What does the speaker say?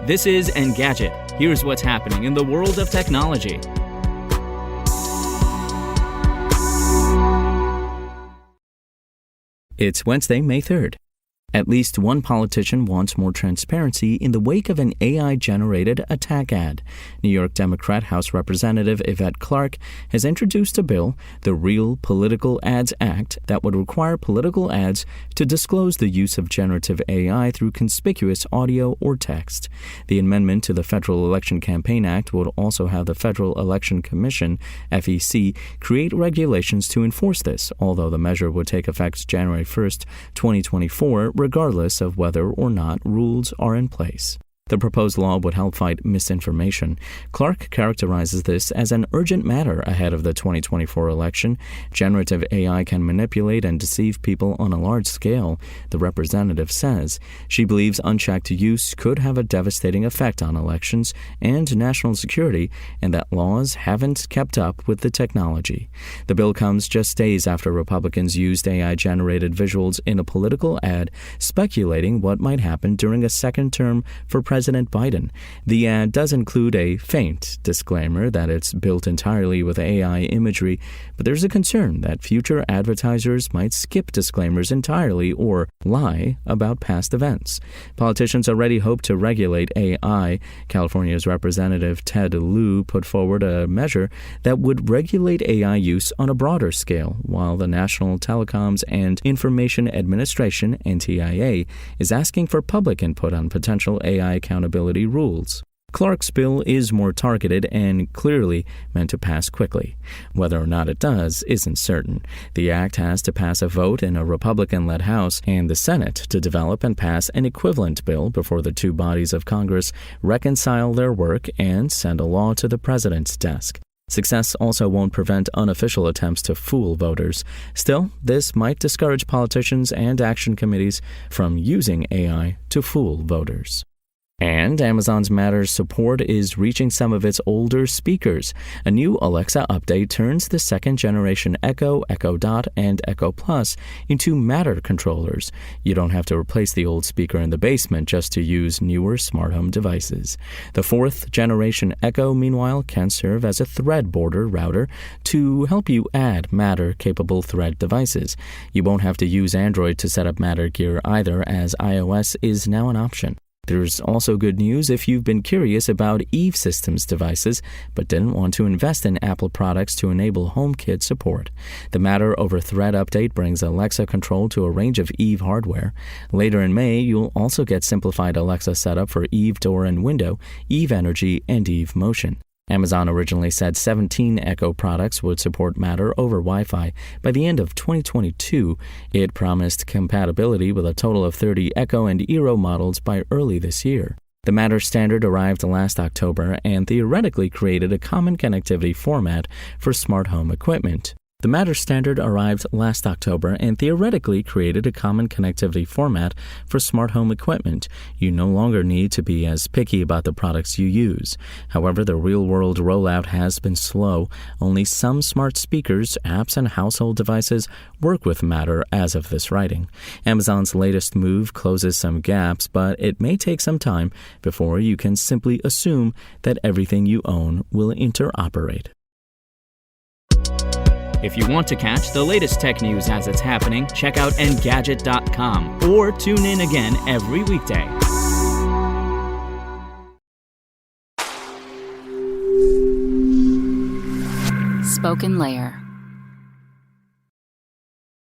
This is Engadget. Here's what's happening in the world of technology. It's Wednesday, May 3rd. At least one politician wants more transparency in the wake of an AI-generated attack ad. New York Democrat House Representative Yvette Clarke has introduced a bill, the Real Political Ads Act, that would require political ads to disclose the use of generative AI through conspicuous audio or text. The amendment to the Federal Election Campaign Act would also have the Federal Election Commission, FEC, create regulations to enforce this, although the measure would take effect January 1st, 2024, regardless of whether or not rules are in place. The proposed law would help fight misinformation. Clarke characterizes this as an urgent matter ahead of the 2024 election. Generative AI can manipulate and deceive people on a large scale, the representative says. She believes unchecked use could have a devastating effect on elections and national security, and that laws haven't kept up with the technology. The bill comes just days after Republicans used AI-generated visuals in a political ad speculating what might happen during a second term for President Biden. The ad does include a faint disclaimer that it's built entirely with AI imagery, but there's a concern that future advertisers might skip disclaimers entirely or lie about past events. Politicians already hope to regulate AI. California's Representative Ted Lieu put forward a measure that would regulate AI use on a broader scale, while the National Telecoms and Information Administration, NTIA, is asking for public input on potential AI accountability rules. Clarke's bill is more targeted and clearly meant to pass quickly. Whether or not it does isn't certain. The act has to pass a vote in a Republican-led House and the Senate to develop and pass an equivalent bill before the two bodies of Congress reconcile their work and send a law to the president's desk. Success also won't prevent unofficial attempts to fool voters. Still, this might discourage politicians and action committees from using AI to fool voters. And Amazon's Matter support is reaching some of its older speakers. A new Alexa update turns the second-generation Echo, Echo Dot, and Echo Plus into Matter controllers. You don't have to replace the old speaker in the basement just to use newer smart home devices. The fourth-generation Echo, meanwhile, can serve as a thread border router to help you add Matter-capable thread devices. You won't have to use Android to set up Matter gear either, as iOS is now an option. There's also good news if you've been curious about Eve Systems devices but didn't want to invest in Apple products to enable HomeKit support. The Matter over Thread update brings Alexa control to a range of Eve hardware. Later in May, you'll also get simplified Alexa setup for Eve Door and Window, Eve Energy, and Eve Motion. Amazon originally said 17 Echo products would support Matter over Wi-Fi by the end of 2022. It promised compatibility with a total of 30 Echo and Eero models by early this year. The Matter standard arrived last October and theoretically created a common connectivity format for smart home equipment. The Matter standard arrived last October and theoretically created a common connectivity format for smart home equipment. You no longer need to be as picky about the products you use. However, the real-world rollout has been slow. Only some smart speakers, apps, and household devices work with Matter as of this writing. Amazon's latest move closes some gaps, but it may take some time before you can simply assume that everything you own will interoperate. If you want to catch the latest tech news as it's happening, check out Engadget.com or tune in again every weekday. SpokenLayer.